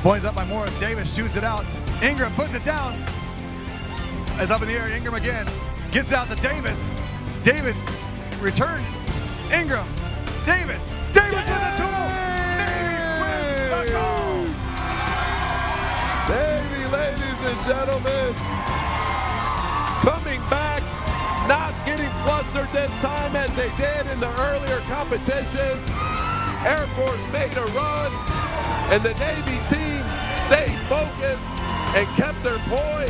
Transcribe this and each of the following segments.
Points up by Morris. Davis shoots it out. Ingram puts it down. It's up in the air. Ingram again. Gets it out to Davis. Davis return. Ingram. Davis. Davis with the tool. Navy wins the gold. Navy, ladies and gentlemen, coming back, not getting flustered this time as they did in the earlier competitions. Air Force made a run, and the Navy team stayed focused and kept their poise,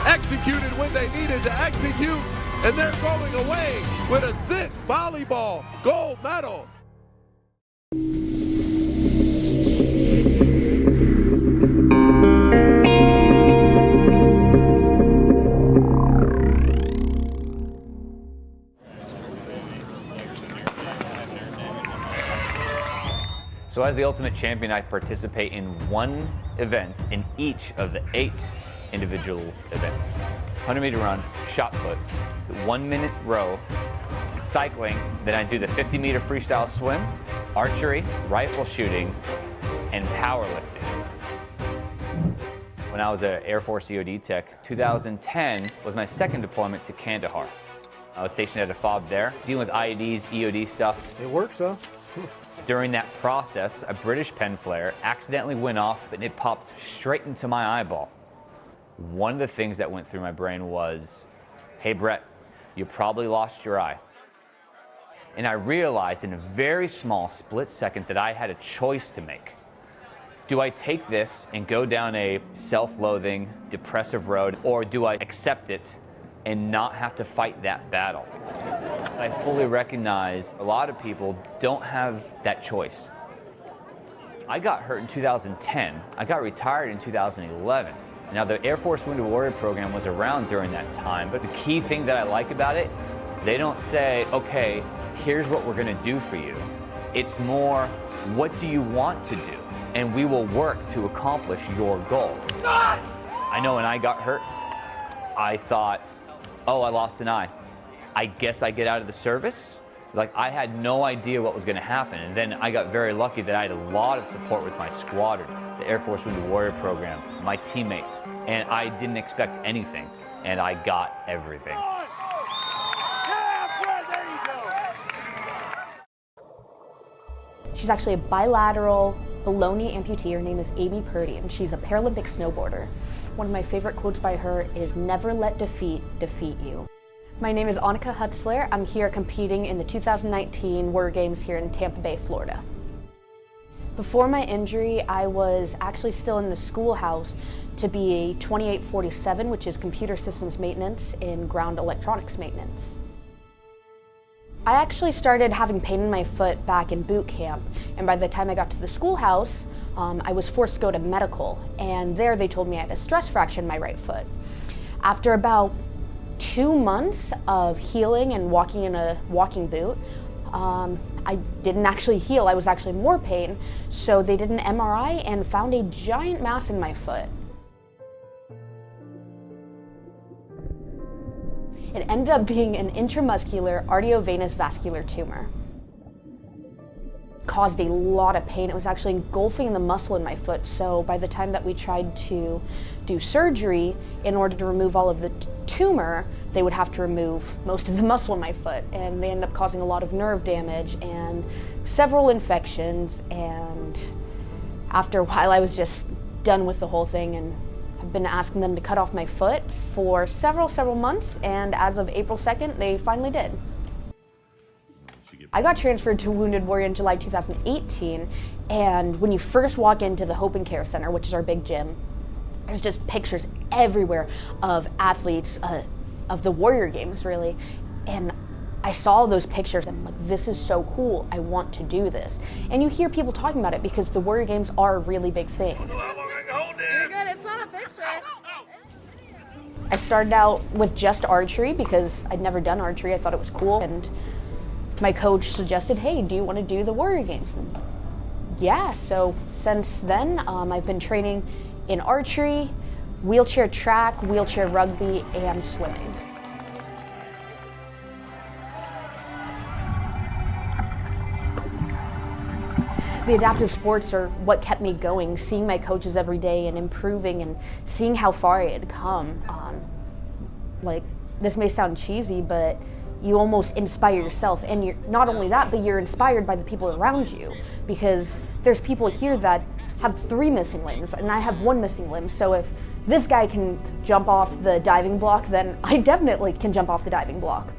executed when they needed to execute, and they're going away with a 6 volleyball gold medal. So as the Ultimate Champion, I participate in one event in each of the 8 individual events. 100-meter run, shot put, the 1-minute row, cycling, then I do the 50-meter freestyle swim, archery, rifle shooting, and powerlifting. When I was an Air Force EOD tech, 2010 was my second deployment to Kandahar. I was stationed at a FOB there, dealing with IEDs, EOD stuff. It works, though. During that process, a British pen flare accidentally went off and it popped straight into my eyeball. One of the things that went through my brain was, hey Brett, you probably lost your eye. And I realized in a very small split second that I had a choice to make. Do I take this and go down a self-loathing, depressive road, or do I accept it and not have to fight that battle? I fully recognize a lot of people don't have that choice. I got hurt in 2010. I got retired in 2011. Now, the Air Force Wounded Warrior program was around during that time, but the key thing that I like about it, they don't say, okay, here's what we're gonna do for you. It's more, what do you want to do? And we will work to accomplish your goal. I know when I got hurt, I thought, oh, I lost an eye. I guess I get out of the service. Like, I had no idea what was gonna happen. And then I got very lucky that I had a lot of support with my squadron, the Air Force Wounded Warrior program, my teammates. And I didn't expect anything, and I got everything. She's actually a bilateral baloney amputee. Her name is Amy Purdy, and she's a Paralympic snowboarder. One of my favorite quotes by her is, "Never let defeat defeat you." My name is Annika Hutzler. I'm here competing in the 2019 Warrior Games here in Tampa Bay, Florida. Before my injury, I was actually still in the schoolhouse to be a 2847, which is computer systems maintenance and ground electronics maintenance. I actually started having pain in my foot back in boot camp, and by the time I got to the schoolhouse, I was forced to go to medical, and there they told me I had a stress fracture in my right foot. After about 2 months of healing and walking in a walking boot, I didn't actually heal. I was actually in more pain, so they did an MRI and found a giant mass in my foot. It ended up being an intramuscular arteriovenous vascular tumor. Caused a lot of pain. It was actually engulfing the muscle in my foot, so by the time that we tried to do surgery, in order to remove all of the tumor, they would have to remove most of the muscle in my foot, and they ended up causing a lot of nerve damage and several infections, and after a while I was just done with the whole thing, and I've been asking them to cut off my foot for several months, and as of April 2nd, they finally did. I got transferred to Wounded Warrior in July 2018, and when you first walk into the Hope and Care Center, which is our big gym, there's just pictures everywhere of athletes of the Warrior Games, really, and I saw those pictures and I'm like, this is so cool, I want to do this. And you hear people talking about it because the Warrior Games are a really big thing. You're good, it's not a picture. I started out with just archery because I'd never done archery, I thought it was cool, and my coach suggested, hey, do you want to do the Warrior Games? And yeah, so since then, I've been training in archery, wheelchair track, wheelchair rugby, and swimming. The adaptive sports are what kept me going, seeing my coaches every day and improving and seeing how far I had come. Like, this may sound cheesy, but you almost inspire yourself, and you're not only that, but you're inspired by the people around you, because there's people here that have 3 missing limbs and I have 1 missing limb. So if this guy can jump off the diving block, then I definitely can jump off the diving block.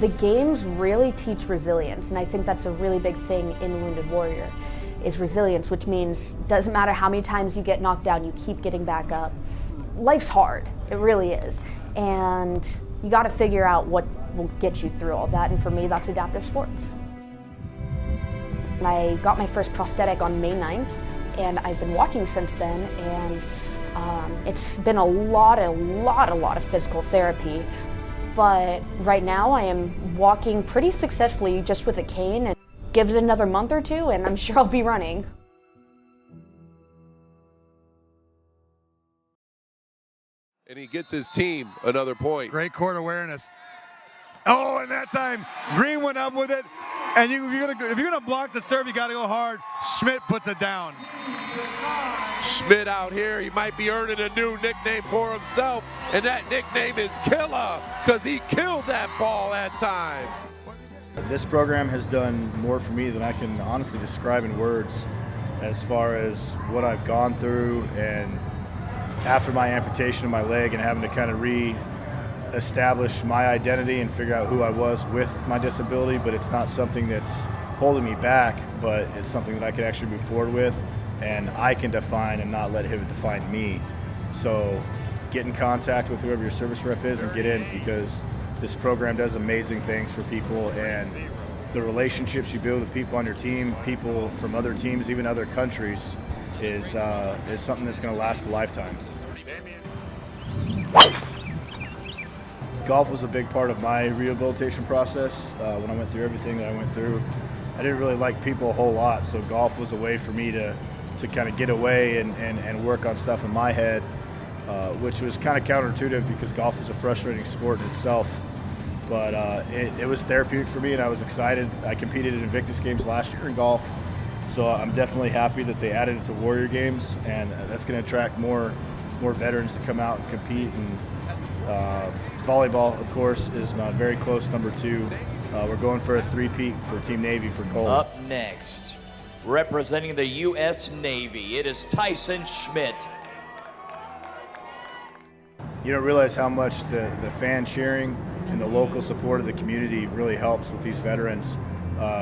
The games really teach resilience, and I think that's a really big thing in Wounded Warrior, is resilience, which means doesn't matter how many times you get knocked down, you keep getting back up. Life's hard, it really is, and you got to figure out what will get you through all that, and for me, that's adaptive sports. I got my first prosthetic on May 9th, and I've been walking since then, and it's been a lot of physical therapy. But right now I am walking pretty successfully just with a cane, and give it another month or 2 and I'm sure I'll be running. And he gets his team another point. Great court awareness. Oh, and that time Green went up with it. And if you're gonna block the serve, you gotta go hard. Schmidt puts it down. Schmidt out here, he might be earning a new nickname for himself, and that nickname is Killer, because he killed that ball that time. This program has done more for me than I can honestly describe in words, as far as what I've gone through, and after my amputation of my leg and having to kind of re-establish my identity and figure out who I was with my disability. But it's not something that's holding me back, but it's something that I can actually move forward with, and I can define and not let him define me. So get in contact with whoever your service rep is and get in, because this program does amazing things for people, and the relationships you build with people on your team, people from other teams, even other countries, is something that's going to last a lifetime. Golf was a big part of my rehabilitation process. When I went through everything that I went through, I didn't really like people a whole lot, so golf was a way for me to kind of get away and work on stuff in my head, which was kind of counterintuitive because golf is a frustrating sport in itself. But it was therapeutic for me, and I was excited. I competed in Invictus Games last year in golf, so I'm definitely happy that they added it to Warrior Games, and that's going to attract more veterans to come out and compete. And volleyball, of course, is my very close number 2. We're going for a 3-peat for Team Navy for gold. Up next, representing the U.S. Navy, it is Tyson Schmidt. You don't realize how much the fan cheering and the local support of the community really helps with these veterans.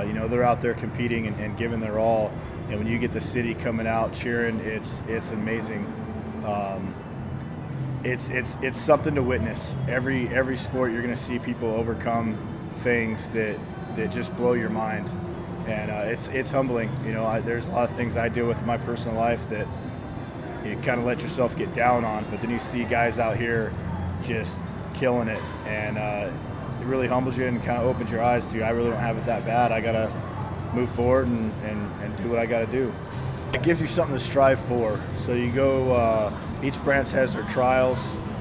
You know, they're out there competing and giving their all, and when you get the city coming out cheering, it's amazing. It's something to witness. Every sport, you're going to see people overcome things that just blow your mind, and it's humbling. You know, there's a lot of things I deal with in my personal life that you kind of let yourself get down on, but then you see guys out here just killing it, and it really humbles you and kind of opens your eyes to, I really don't have it that bad. I got to move forward and do what I got to do. It gives you something to strive for. So you go, each branch has their trials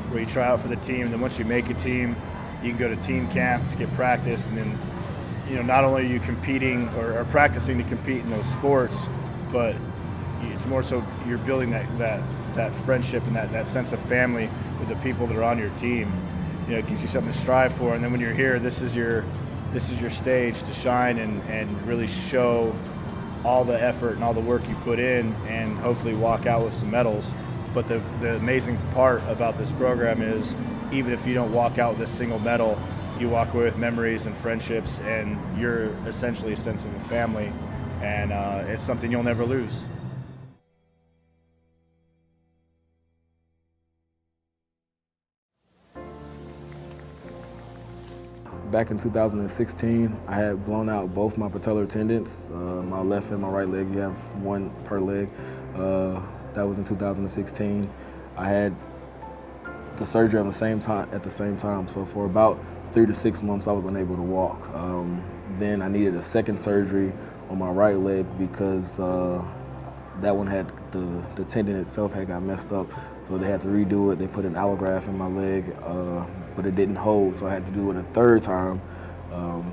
where you try out for the team, and then once you make a team, you can go to team camps, get practice, and then, you know, not only are you competing or practicing to compete in those sports, but it's more so you're building that friendship and that sense of family with the people that are on your team. You know, it gives you something to strive for, and then when you're here, this is your stage to shine and really show all the effort and all the work you put in, and hopefully walk out with some medals. But the amazing part about this program is, even if you don't walk out with a single medal, you walk away with memories and friendships, and you're essentially a sense of a family, and it's something you'll never lose. Back in 2016, I had blown out both my patellar tendons, my left and my right leg. You have one per leg. That was in 2016. I had the surgery at the same time. So for about 3 to 6 months, I was unable to walk. Then I needed a second surgery on my right leg because that one had the tendon itself had got messed up. So they had to redo it. They put an allograft in my leg, but it didn't hold. So I had to do it a third time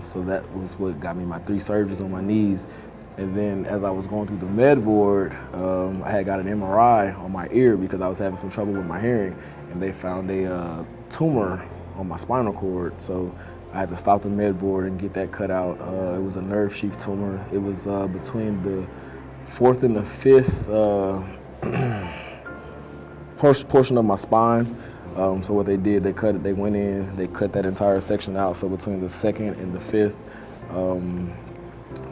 So that was what got me my 3 surgeries on my knees. And then as I was going through the med ward, I had got an MRI on my ear because I was having some trouble with my hearing, and they found a tumor on my spinal cord. So I had to stop the med board and get that cut out. It was a nerve sheath tumor. It was between the 4th and the 5th portion of my spine. So what they did, they went in, they cut that entire section out. So between the 2nd and the 5th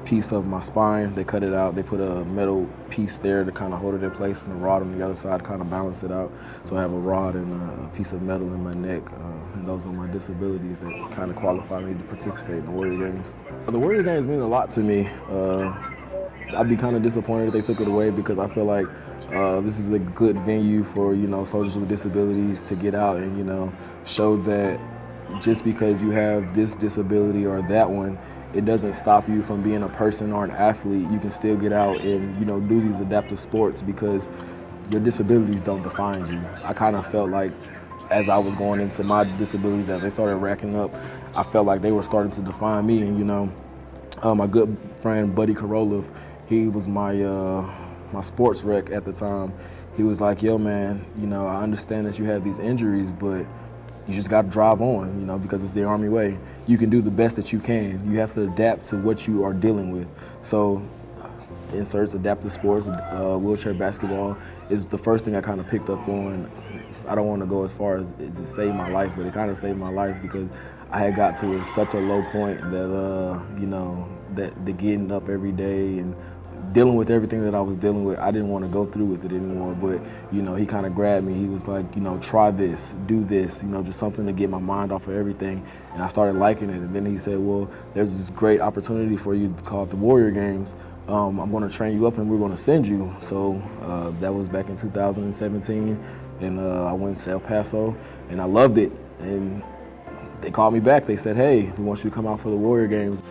piece of my spine, they cut it out. They put a metal piece there to kind of hold it in place, and a rod on the other side kind of balance it out. So I have a rod and a piece of metal in my neck, and those are my disabilities that kind of qualify me to participate in the Warrior Games. The Warrior Games mean a lot to me. I'd be kind of disappointed if they took it away because I feel like this is a good venue for, soldiers with disabilities to get out and, show that just because you have this disability or that one, it doesn't stop you from being a person or an athlete. You can still get out and, do these adaptive sports because your disabilities don't define you. I kind of felt like as I was going into my disabilities, as they started racking up, I felt like they were starting to define me. And, my good friend, Buddy Karolov, he was my sports rec at the time. He was like, yo, man, I understand that you have these injuries, but you just got to drive on, because it's the Army way. You can do the best that you can. You have to adapt to what you are dealing with. So inserts adaptive sports, wheelchair basketball is the first thing I kind of picked up on. I don't want to go as far as to save my life, but it kind of saved my life because I had got to such a low point that, that the getting up every day and dealing with everything that I was dealing with, I didn't want to go through with it anymore. But, he kind of grabbed me. He was like, try this, do this, just something to get my mind off of everything. And I started liking it. And then he said, well, there's this great opportunity for you called the Warrior Games. I'm going to train you up and we're going to send you. So that was back in 2017. And I went to El Paso and I loved it. And they called me back. They said, hey, we want you to come out for the Warrior Games.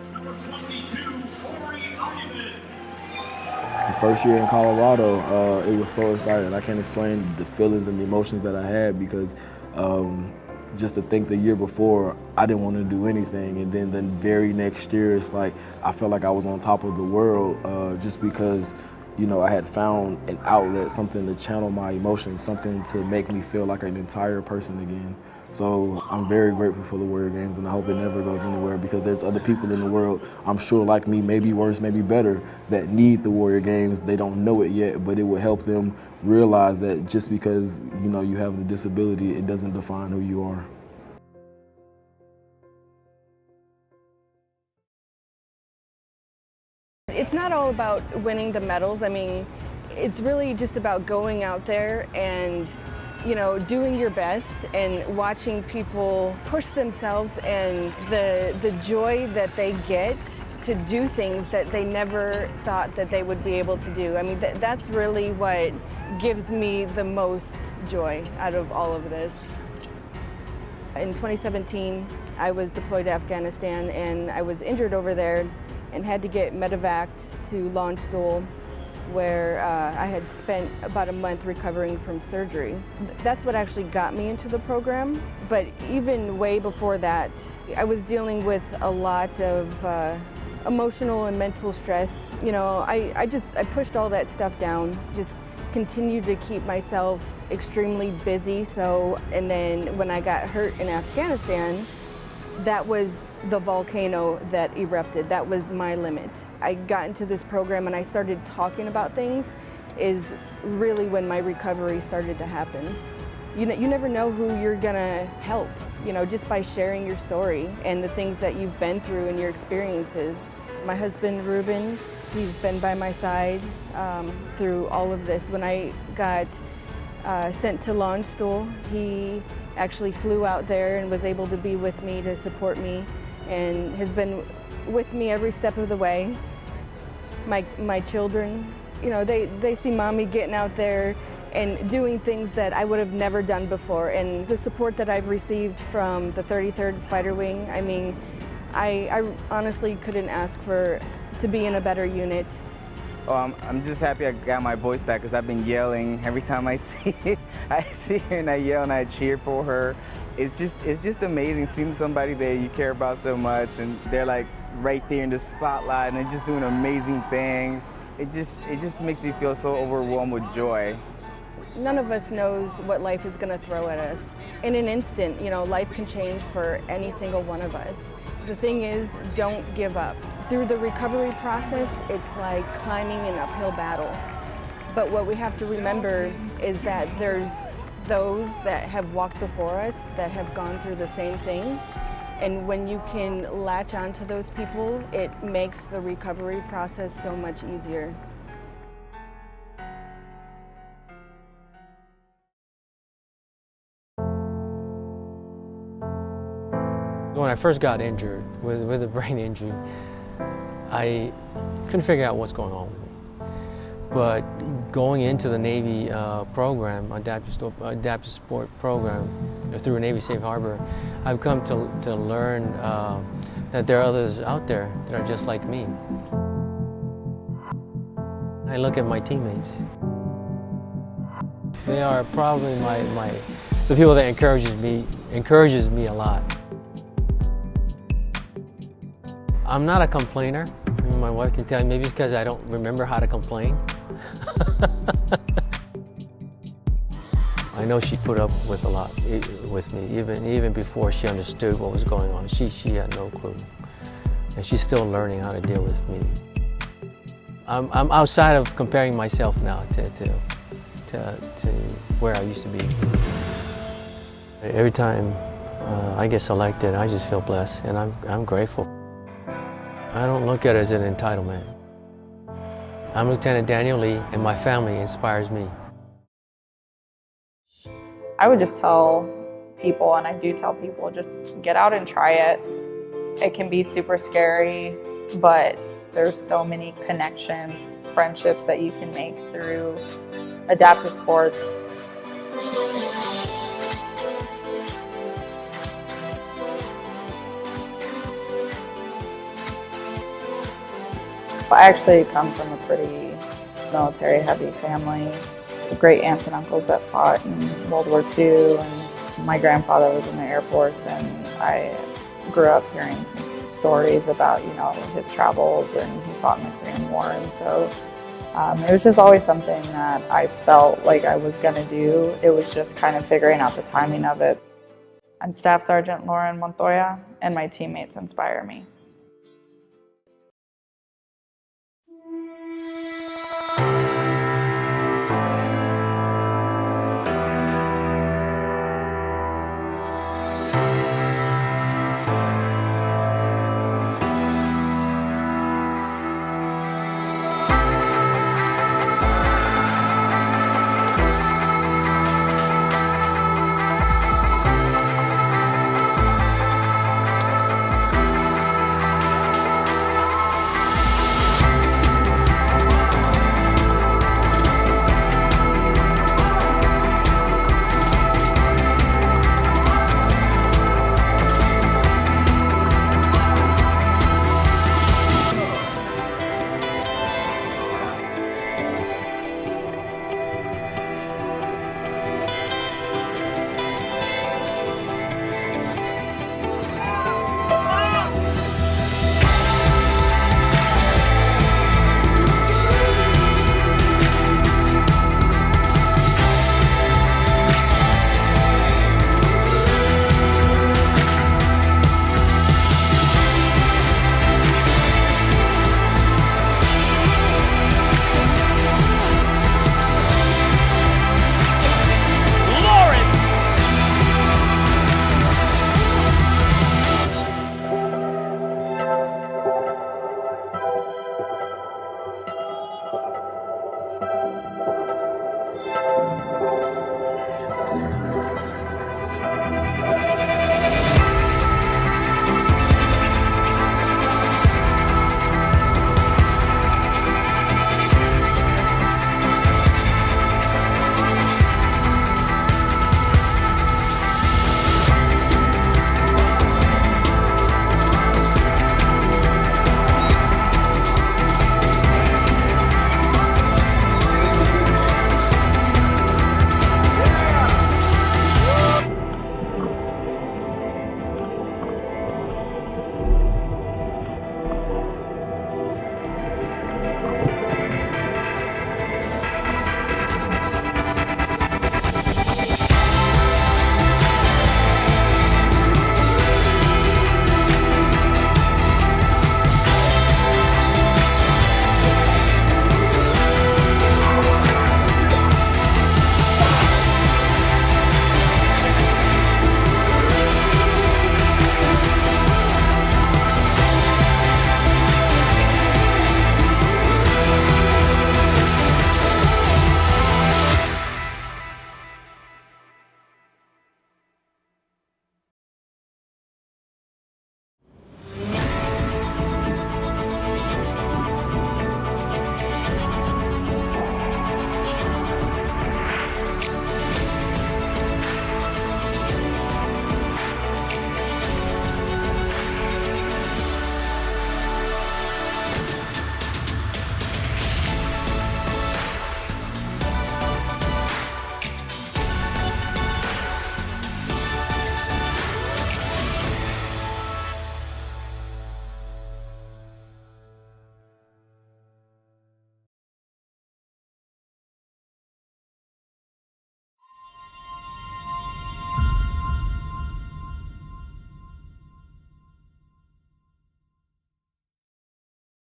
The first year in Colorado, it was so exciting. I can't explain the feelings and the emotions that I had because just to think the year before, I didn't want to do anything. And then the very next year, it's like I felt like I was on top of the world just because, I had found an outlet, something to channel my emotions, something to make me feel like an entire person again. So I'm very grateful for the Warrior Games, and I hope it never goes anywhere because there's other people in the world, I'm sure like me, maybe worse, maybe better, that need the Warrior Games. They don't know it yet, but it will help them realize that just because, you have the disability, it doesn't define who you are. It's not all about winning the medals. I mean, it's really just about going out there and doing your best and watching people push themselves and the joy that they get to do things that they never thought that they would be able to do. I mean, that's really what gives me the most joy out of all of this. In 2017, I was deployed to Afghanistan and I was injured over there and had to get medevaced to Landstuhl, where I had spent about a month recovering from surgery. That's what actually got me into the program. But even way before that, I was dealing with a lot of emotional and mental stress. I pushed all that stuff down, just continued to keep myself extremely busy. And then when I got hurt in Afghanistan, that was the volcano that erupted. That was my limit. I got into this program and I started talking about things is really when my recovery started to happen. You never know who you're gonna help, just by sharing your story and the things that you've been through and your experiences. My husband, Ruben, he's been by my side through all of this. When I got sent to Landstuhl, he actually flew out there and was able to be with me to support me and has been with me every step of the way. My children, they see mommy getting out there and doing things that I would have never done before. And the support that I've received from the 33rd Fighter Wing, I mean, I honestly couldn't ask to be in a better unit. Oh, I'm just happy I got my voice back because I've been yelling every time I see her and I yell and I cheer for her. It's just amazing seeing somebody that you care about so much and they're like right there in the spotlight and they're just doing amazing things. It just makes me feel so overwhelmed with joy. None of us knows what life is going to throw at us. In an instant, you know, life can change for any single one of us. The thing is, don't give up. Through the recovery process, it's like climbing an uphill battle. But what we have to remember is that there's those that have walked before us that have gone through the same things. And when you can latch onto those people, it makes the recovery process so much easier. When I first got injured with a brain injury, I couldn't figure out what's going on with me. But going into the Navy program, adaptive sport program, through Navy Safe Harbor, I've come to learn that there are others out there that are just like me. I look at my teammates. They are probably the people that encourages me a lot. I'm not a complainer. My wife can tell you, maybe it's because I don't remember how to complain. I know she put up with a lot with me, even before she understood what was going on. She had no clue. And she's still learning how to deal with me. I'm outside of comparing myself now to where I used to be. Every time I get selected, I just feel blessed, and I'm grateful. I don't look at it as an entitlement. I'm Lieutenant Daniel Lee, and my family inspires me. I would just tell people, and I do tell people, just get out and try it. It can be super scary, but there's so many connections, friendships that you can make through adaptive sports. I actually come from a pretty military-heavy family. Great aunts and uncles that fought in World War II, and my grandfather was in the Air Force, and I grew up hearing some stories about, you know, his travels, and he fought in the Korean War, and so it was just always something that I felt like I was going to do. It was just kind of figuring out the timing of it. I'm Staff Sergeant Lauren Montoya, and my teammates inspire me.